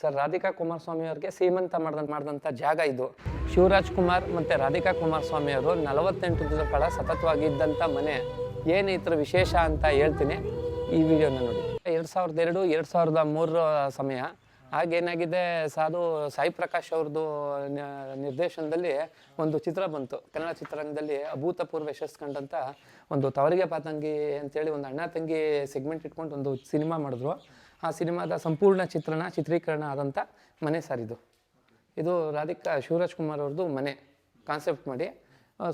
Sir Radhika Kumaraswamy ಅವ್ರಿಗೆ ಸೀಮಂತ ಮಾಡಿದಂಥ ಜಾಗ ಇದು. ಶಿವರಾಜ್ ಕುಮಾರ್ ಮತ್ತು ರಾಧಿಕಾ ಕುಮಾರಸ್ವಾಮಿ ಅವರು 48 ದಿನಗಳ ಕಾಲ ಸತತವಾಗಿ ಇದ್ದಂಥ ಮನೆ. ಏನು ಈ ಥರ ವಿಶೇಷ ಅಂತ ಹೇಳ್ತೀನಿ, ಈ ವಿಡಿಯೋನ ನೋಡಿ. 2002-2003 ಸಮಯ. ಆಗೇನಾಗಿದೆ, ಸಾಯಿ ಪ್ರಕಾಶ್ ಅವ್ರದ್ದು ನಿರ್ದೇಶನದಲ್ಲಿ ಒಂದು ಚಿತ್ರ ಬಂತು ಕನ್ನಡ ಚಿತ್ರರಂಗದಲ್ಲಿ. ಅಭೂತಪೂರ್ವ ಯಶಸ್ಸು ಕಂಡಂಥ ಒಂದು ತವರಿಗೆ ಪಾತಂಗಿ ಅಂತೇಳಿ ಒಂದು ಅಣ್ಣ ತಂಗಿ ಸೆಗ್ಮೆಂಟ್ ಇಟ್ಕೊಂಡು ಒಂದು ಸಿನಿಮಾ ಮಾಡಿದ್ರು. ಆ ಸಿನಿಮಾದ ಸಂಪೂರ್ಣ ಚಿತ್ರೀಕರಣ ಆದಂಥ ಮನೆ ಸರ್ ಇದು ರಾಧಿಕಾ ಶಿವರಾಜ್ ಕುಮಾರ್ ಅವ್ರದ್ದು ಮನೆ ಕಾನ್ಸೆಪ್ಟ್ ಮಾಡಿ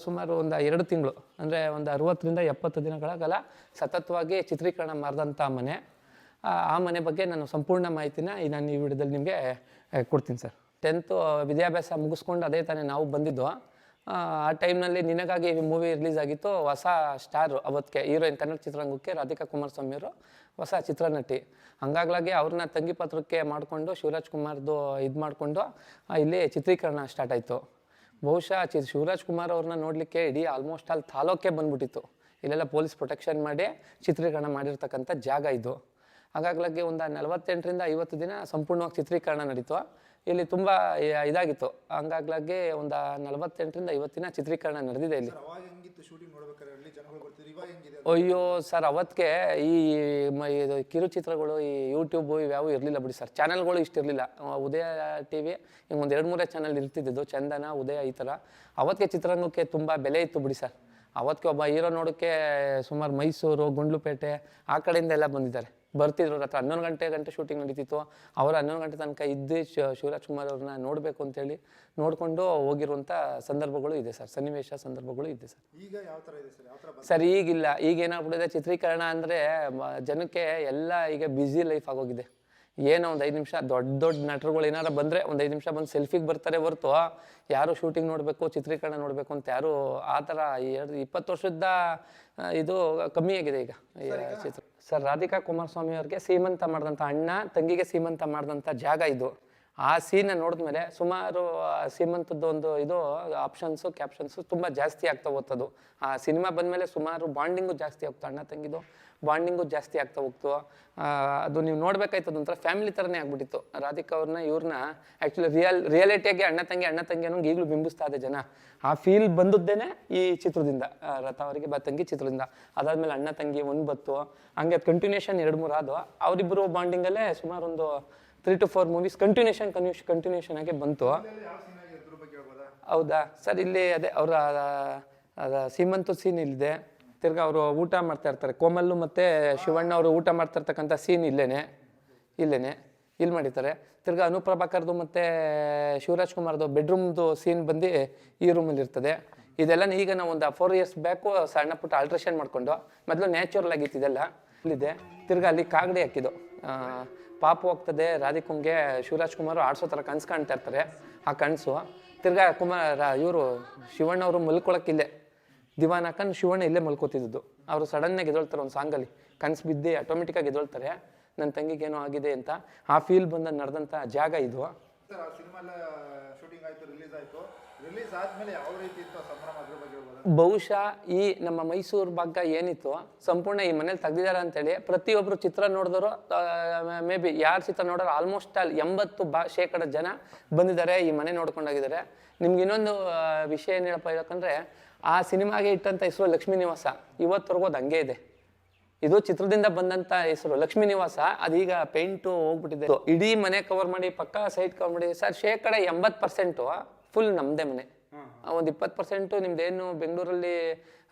ಸುಮಾರು ಒಂದು 2 ತಿಂಗಳು, ಅಂದರೆ ಒಂದು 60-70 ದಿನಗಳ ಕಾಲ ಸತತವಾಗಿ ಚಿತ್ರೀಕರಣ ಮಾಡಿದಂಥ ಮನೆ. ಆ ಮನೆ ಬಗ್ಗೆ ನಾನು ಸಂಪೂರ್ಣ ಮಾಹಿತಿನ ನಾನು ಈ ವಿಡಿಯೋದಲ್ಲಿ ನಿಮಗೆ ಕೊಡ್ತೀನಿ ಸರ್. 10th ವಿದ್ಯಾಭ್ಯಾಸ ಮುಗಿಸ್ಕೊಂಡು ಅದೇ ತಾನೇ ನಾವು ಬಂದಿದ್ದು. ಆ ಟೈಮ್ನಲ್ಲಿ ನಿನಗಾಗಿ ಮೂವಿ ರಿಲೀಸ್ ಆಗಿತ್ತು. ಹೊಸ ಸ್ಟಾರು ಅವತ್ತಿಗೆ ಹೀರೋಯಿನ್ ಕನ್ನಡ ಚಿತ್ರರಂಗಕ್ಕೆ ರಾಧಿಕಾ ಕುಮಾರಸ್ವಾಮಿ ಅವರು ಹೊಸ ಚಿತ್ರನಟಿ. ಹಂಗಾಗ್ಲಾಗಿ ಅವ್ರನ್ನ ತಂಗಿ ಪಾತ್ರಕ್ಕೆ ಮಾಡಿಕೊಂಡು ಶಿವರಾಜ್ ಕುಮಾರ್ದು ಇದು ಮಾಡಿಕೊಂಡು ಇಲ್ಲಿ ಚಿತ್ರೀಕರಣ ಸ್ಟಾರ್ಟ್ ಆಯಿತು. ಬಹುಶಃ ಶಿವರಾಜ್ ಕುಮಾರ್ ಅವ್ರನ್ನ ನೋಡಲಿಕ್ಕೆ ಇಡೀ ಆಲ್ಮೋಸ್ಟ್ ಅಲ್ಲಿ ತಾಲೂಕೇ ಬಂದ್ಬಿಟ್ಟಿತ್ತು. ಇಲ್ಲೆಲ್ಲ ಪೊಲೀಸ್ ಪ್ರೊಟೆಕ್ಷನ್ ಮಾಡಿ ಚಿತ್ರೀಕರಣ ಮಾಡಿರ್ತಕ್ಕಂಥ ಜಾಗ ಇದು. ಹಾಗಾಗ್ಲಾಗಿ ಒಂದು 48-50 ದಿನ ಸಂಪೂರ್ಣವಾಗಿ ಚಿತ್ರೀಕರಣ ನಡೀತು. ಇಲ್ಲಿ ತುಂಬ ಇದಾಗಿತ್ತು. ಹಂಗಾಗ್ಲಾಗಿ ಒಂದು 48-50 ದಿನ ಚಿತ್ರೀಕರಣ ನಡೆದಿದೆ ಇಲ್ಲಿ. ಅಯ್ಯೋ ಸರ್, ಅವತ್ತಿಗೆ ಈ ಕಿರುಚಿತ್ರಗಳು, ಈ ಯೂಟ್ಯೂಬು ಇವ್ಯಾವು ಇರಲಿಲ್ಲ ಬಿಡಿ ಸರ್. ಚಾನಲ್ಗಳು ಇಷ್ಟಿರಲಿಲ್ಲ. ಉದಯ TV ಹಿಂಗೆ ಒಂದು 2-3 ಚಾನಲ್ ಇರ್ತಿದ್ದು, ಚಂದನ, ಉದಯ, ಈ ಥರ. ಅವತ್ತಿಗೆ ಚಿತ್ರರಂಗಕ್ಕೆ ತುಂಬ ಬೆಲೆ ಇತ್ತು ಬಿಡಿ ಸರ್. ಅವತ್ತಿಗೆ ಒಬ್ಬ ಹೀರೋ ನೋಡೋಕ್ಕೆ ಸುಮಾರು ಮೈಸೂರು, ಗುಂಡ್ಲುಪೇಟೆ ಆ ಕಡೆಯಿಂದ ಎಲ್ಲ ಬಂದಿದ್ದಾರೆ, ಬರ್ತಿದ್ರು. ರಾತ್ರಿ 11 ಗಂಟೆ ಶೂಟಿಂಗ್ ನಡೀತಿತ್ತು. ಅವರು 11 ಗಂಟೆ ತನಕ ಇದ್ದು ಶಿವರಾಜ್ ಕುಮಾರ್ ಅವ್ರನ್ನ ನೋಡಬೇಕು ಅಂತೇಳಿ ನೋಡಿಕೊಂಡು ಹೋಗಿರುವಂಥ ಸಂದರ್ಭಗಳು ಇದೆ ಸರ್, ಸನ್ನಿವೇಶ ಸಂದರ್ಭಗಳು ಇದೆ ಸರ್. ಈಗ ಯಾವ ಥರ ಇದೆ ಸರ್? ಸರ್ ಈಗಿಲ್ಲ. ಈಗ ಏನಾಗ್ಬಿಟ್ಟಿದೆ, ಚಿತ್ರೀಕರಣ ಅಂದರೆ ಜನಕ್ಕೆ ಎಲ್ಲ ಈಗ ಬ್ಯುಸಿ ಲೈಫ್ ಆಗೋಗಿದೆ. ಏನೋ ಒಂದು 5 ನಿಮಿಷ ದೊಡ್ಡ ನಟರುಗಳು ಏನಾರು ಬಂದರೆ ಒಂದು 5 ನಿಮಿಷ ಬಂದು ಸೆಲ್ಫಿಗೆ ಬರ್ತಾರೆ ಹೊರತು ಯಾರು ಶೂಟಿಂಗ್ ನೋಡಬೇಕು, ಚಿತ್ರೀಕರಣ ನೋಡಬೇಕು ಅಂತ ಯಾರು ಆ ಥರ 20 ವರ್ಷದ ಇದು ಕಮ್ಮಿ ಆಗಿದೆ ಈಗ ಚಿತ್ರ. ಸರ್ ರಾಧಿಕಾ ಕುಮಾರಸ್ವಾಮಿ ಅವ್ರಿಗೆ ಸೀಮಂತ ಮಾಡಿದಂಥ ಅಣ್ಣ ತಂಗಿಗೆ ಸೀಮಂತ ಮಾಡಿದಂಥ ಜಾಗ ಇದು. ಆ ಸೀನ ನೋಡಿದ್ಮೇಲೆ ಸುಮಾರು ಸೀಮಂತದ್ದು ಒಂದು ಇದು ಆಪ್ಷನ್ಸು ಕ್ಯಾಪ್ಷನ್ಸು ತುಂಬ ಜಾಸ್ತಿ ಆಗ್ತಾ ಹೋಗ್ತದು. ಆ ಸಿನಿಮಾ ಬಂದಮೇಲೆ ಸುಮಾರು ಬಾಂಡಿಂಗು ಜಾಸ್ತಿ ಆಗ್ತು, ಅಣ್ಣ ತಂಗಿದು ಬಾಂಡಿಂಗು ಜಾಸ್ತಿ ಆಗ್ತಾ ಹೋಗ್ತು. ಅದು ನೀವು ನೋಡ್ಬೇಕಾಯ್ತದ, ಒಂಥರ ಫ್ಯಾಮಿಲಿ ಥರನೇ ಆಗ್ಬಿಟ್ಟಿತ್ತು. ರಾಧಿಕಾ ಅವ್ರನ್ನ ಇವ್ರನ್ನ ಆ್ಯಕ್ಚುಲಿ ರಿಯಾಲಿಟಿಯಾಗಿ ಅಣ್ಣ ತಂಗಿ ಅನ್ನೋ ಈಗಲೂ ಬಿಂಬಿಸ್ತಾ ಇದೆ ಜನ. ಆ ಫೀಲ್ ಬಂದದ್ದೇನೆ ಈ ಚಿತ್ರದಿಂದ, ಅವರಿಗೆ ತಂಗಿ ಚಿತ್ರದಿಂದ. ಅದಾದಮೇಲೆ ಅಣ್ಣ ತಂಗಿ ಒಂದು ಬತ್ತು, ಹಂಗೆ ಅದು ಕಂಟಿನ್ಯೂಷನ್ 2-3 ಆದವು. ಅವರಿಬ್ಬರು ಬಾಂಡಿಂಗಲ್ಲೇ ಸುಮಾರು ಒಂದು 3 to 4 ಮೂವೀಸ್ ಕಂಟಿನ್ಯೂಷನ್ ಆಗಿ ಬಂತು. ಹೌದಾ ಸರ್, ಇಲ್ಲಿ ಅದೇ ಅವರ ಸೀಮಂತ ಸೀನ್ ಇಲ್ಲಿದೆ. ತಿರ್ಗಾ ಅವರು ಊಟ ಮಾಡ್ತಾ ಇರ್ತಾರೆ, ಕೋಮಲ್ಲು ಮತ್ತು ಶಿವಣ್ಣ ಅವರು ಊಟ ಮಾಡ್ತಾ ಇರ್ತಕ್ಕಂಥ ಸೀನ್ ಇಲ್ಲೇನೆ ಇಲ್ಲಿ ಮಾಡಿದ್ದಾರೆ. ತಿರ್ಗಾ ಅನುಪ್ರಭಾಕರ್ದು ಮತ್ತು ಶಿವರಾಜ್ ಕುಮಾರ್ದು ಬೆಡ್ರೂಮ್ದು ಸೀನ್ ಬಂದು ಈ ರೂಮಲ್ಲಿ ಇರ್ತದೆ. ಇದೆಲ್ಲ ಈಗ ನಾವು ಒಂದು 4 years ಬ್ಯಾಕು ಸಣ್ಣ ಪುಟ್ಟ ಆಲ್ಟ್ರೇಷನ್ ಮಾಡಿಕೊಂಡು, ಮೊದಲು ನ್ಯಾಚುರಲ್ ಆಗಿತ್ತು ಇದೆಲ್ಲ. ಇಲ್ಲಿದೆ. ತಿರ್ಗಾ ಅಲ್ಲಿ ಕಾಗಡಿ ಹಾಕಿದ್ದು, ಪಾಪು ಹೋಗ್ತದೆ ರಾಧಿಕಂಗೆ ಶಿವರಾಜ್ ಕುಮಾರ್ ಆಡ್ಸೋ ಥರ ಕನ್ಸು ಕಾಣ್ತಾ ಇರ್ತಾರೆ. ಆ ಕನಸು ತಿರ್ಗಾ ಇವರು ಶಿವಣ್ಣ ಅವರು ಮಲ್ಕೊಳಕ್ಕಿಲ್ಲೇ ದಿವಾನ್ ಹಾಕೊಂಡು ಶಿವಣ್ಣ ಇಲ್ಲೇ ಮಲ್ಕೋತಿದ್ದು. ಅವರು ಸಡನ್ನಾಗಿ ಎದೊಳ್ತಾರೆ ಒಂದು ಸಾಂಗಲ್ಲಿ, ಕನಸು ಬಿದ್ದು ಆಟೋಮೆಟಿಕ್ಕಾಗಿ ಎದೊಳ್ತಾರೆ, ನನ್ನ ತಂಗಿಗೇನೋ ಆಗಿದೆ ಅಂತ. ಆ ಫೀಲ್ ಬಂದ ನಡೆದಂಥ ಜಾಗ ಇದು. ಬಹುಶಃ ಈ ನಮ್ಮ ಮೈಸೂರು ಭಾಗ ಏನಿತ್ತು ಸಂಪೂರ್ಣ ಈ ಮನೇಲಿ ತೆಗ್ದಿದ್ದಾರೆ ಅಂತೇಳಿ ಪ್ರತಿಯೊಬ್ಬರು ಚಿತ್ರ ನೋಡಿದವರು, ಮೇ ಬಿ ಯಾರು ಚಿತ್ರ ನೋಡೋರು ಆಲ್ಮೋಸ್ಟ್ ಅಲ್ಲಿ 80% ಜನ ಬಂದಿದ್ದಾರೆ, ಈ ಮನೆ ನೋಡ್ಕೊಂಡೋಗಿದ್ದಾರೆ. ನಿಮ್ಗೆ ಇನ್ನೊಂದು ವಿಷಯ ಏನು ಹೇಳಬೇಕಂದ್ರೆ, ಆ ಸಿನಿಮಾಗೆ ಇಟ್ಟಂಥ ಹೆಸರು ಲಕ್ಷ್ಮೀ ನಿವಾಸ ಇವತ್ತರೆಗೂ ಅದು ಹಂಗೆ ಇದೆ. ಇದು ಚಿತ್ರದಿಂದ ಬಂದಂಥ ಹೆಸರು ಲಕ್ಷ್ಮೀ ನಿವಾಸ. ಅದೀಗ ಪೇಂಟು ಹೋಗ್ಬಿಟ್ಟಿದೆ. ಇಡೀ ಮನೆ ಕವರ್ ಮಾಡಿ, ಪಕ್ಕ ಸೈಡ್ ಕವರ್ ಮಾಡಿ ಸರ್. 80% ಫುಲ್ ನಮ್ಮದೇ ಮನೆ. ಒಂದು 20% ನಿಮ್ದೇನು ಬೆಂಗಳೂರಲ್ಲಿ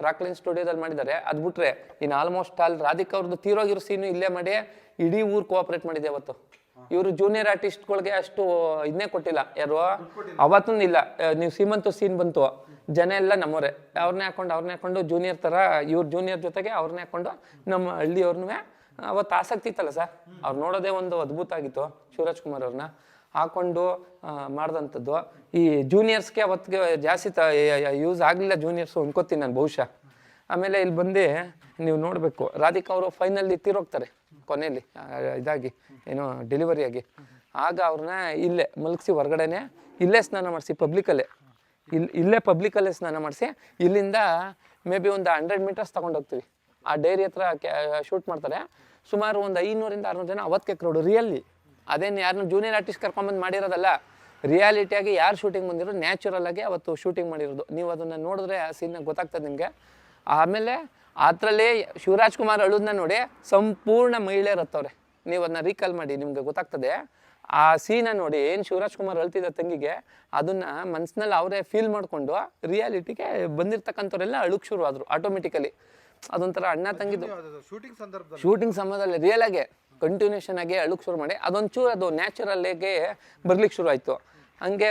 ರಾಕ್ಲೈನ್ ಸ್ಟುಡಿಯೋದಲ್ಲಿ ಮಾಡಿದ್ದಾರೆ, ಅದು ಬಿಟ್ರೆ ಇನ್ನು ಆಲ್ಮೋಸ್ಟ್ ಅಲ್ಲಿ ರಾಧಿಕಾ ಅವ್ರದ್ದು ತೀರೋಗಿರೋ ಸೀನು ಇಲ್ಲೇ ಮಾಡಿ ಇಡೀ ಊರು ಕೋಆಪ್ರೇಟ್ ಮಾಡಿದೆ. ಅವತ್ತು ಇವರು ಜೂನಿಯರ್ ಆರ್ಟಿಸ್ಟ್ಗಳಿಗೆ ಅಷ್ಟು ಇದನ್ನೇ ಕೊಟ್ಟಿಲ್ಲ. ಯಾರು ಅವತ್ತೂ ಇಲ್ಲ. ನೀವು ಸೀಮಂತ ಸೀನ್ ಬಂತು, ಜನ ಎಲ್ಲ ನಮ್ಮವರೇ, ಅವ್ರನ್ನೇ ಹಾಕೊಂಡು ಜೂನಿಯರ್ ಥರ ಇವ್ರು ಜೂನಿಯರ್ ಜೊತೆಗೆ ಅವ್ರನ್ನೇ ಹಾಕೊಂಡು ನಮ್ಮ ಹಳ್ಳಿಯವ್ರನ್ನೂ ಅವತ್ತು ಆಸಕ್ತಿ ಇತ್ತಲ್ಲ ಸರ್, ಅವ್ರು ನೋಡೋದೇ ಒಂದು ಅದ್ಭುತ ಆಗಿತ್ತು. ಶಿವರಾಜ್ ಕುಮಾರ್ ಅವ್ರನ್ನ ಹಾಕೊಂಡು ಮಾಡಿದಂಥದ್ದು. ಈ ಜೂನಿಯರ್ಸ್ಗೆ ಅವತ್ತಿಗೆ ಜಾಸ್ತಿ ಯೂಸ್ ಆಗಲಿಲ್ಲ ಜೂನಿಯರ್ಸು ಅನ್ಕೋತೀನಿ ನಾನು ಬಹುಶಃ. ಆಮೇಲೆ ಇಲ್ಲಿ ಬಂದು ನೀವು ನೋಡಬೇಕು, ರಾಧಿಕಾ ಅವರು ಫೈನಲ್ಲಿ ತೀರೋಗ್ತಾರೆ ಕೊನೆಯಲ್ಲಿ ಇದಾಗಿ, ಏನೋ ಡೆಲಿವರಿಯಾಗಿ. ಆಗ ಅವ್ರನ್ನ ಇಲ್ಲೇ ಮಲಗಿಸಿ ಹೊರಗಡೆನೆ ಇಲ್ಲೇ ಸ್ನಾನ ಮಾಡಿಸಿ ಪಬ್ಲಿಕಲ್ಲೇ ಸ್ನಾನ ಮಾಡಿಸಿ ಇಲ್ಲಿಂದ ಮೇ ಬಿ ಒಂದು 100 meters ತೊಗೊಂಡೋಗ್ತೀವಿ. ಆ ಡೈರಿ ಹತ್ರ ಶೂಟ್ ಮಾಡ್ತಾರೆ. ಸುಮಾರು ಒಂದು 500-600 ಜನ ಅವತ್ತಿಗೆ ಕ್ರೌಡು. ಅದೇನು ಯಾರನ್ನ ಜೂನಿಯರ್ ಆರ್ಟಿಸ್ಟ್ ಕರ್ಕೊಂಬಂದು ಮಾಡಿರೋದಲ್ಲ, ರಿಯಾಲಿಟಿಯಾಗಿ ಯಾರು ಶೂಟಿಂಗ್ ಬಂದಿರೋ ನ್ಯಾಚುರಲ್ ಆಗಿ ಅವತ್ತು ಶೂಟಿಂಗ್ ಮಾಡಿರೋದು. ನೀವು ಅದನ್ನು ನೋಡಿದ್ರೆ ಆ ಸೀನ್ ಗೊತ್ತಾಗ್ತದೆ ನಿಮಗೆ. ಆಮೇಲೆ ಅದರಲ್ಲಿ ಶಿವರಾಜ್ ಕುಮಾರ್ ಅಳುದನ್ನ ನೋಡಿ ಸಂಪೂರ್ಣ ಮಹಿಳೆಯರು ಹತ್ತವ್ರೆ. ನೀವು ಅದನ್ನ ರೀಕಾಲ್ ಮಾಡಿ ನಿಮ್ಗೆ ಗೊತ್ತಾಗ್ತದೆ. ಆ ಸೀನ ನೋಡಿ ಏನು ಶಿವರಾಜ್ ಕುಮಾರ್ ಅಳ್ತಿದ್ದ ತಂಗಿಗೆ, ಅದನ್ನ ಮನ್ಸಿನಲ್ಲಿ ಅವರೇ ಫೀಲ್ ಮಾಡಿಕೊಂಡು ರಿಯಾಲಿಟಿಗೆ ಬಂದಿರ್ತಕ್ಕಂಥವ್ರೆಲ್ಲ ಅಳುಕ್ ಶುರು ಆದರು ಆಟೋಮೆಟಿಕಲಿ. ಅದೊಂಥರ ಅಣ್ಣ ತಂಗಿದ್ದು ಶೂಟಿಂಗ್ ಸಮಯದಲ್ಲಿ ರಿಯಲ್ ಆಗಿ ಕಂಟಿನ್ಯೂಷನ್ ಆಗಿ ಅಳುಕ್ ಶುರು ಮಾಡಿ ಅದೊಂಚೂರು ಅದು ನ್ಯಾಚುರಲ್ಲಾಗೆ ಬರ್ಲಿಕ್ಕೆ ಶುರು ಆಯಿತು. ಹಂಗೆ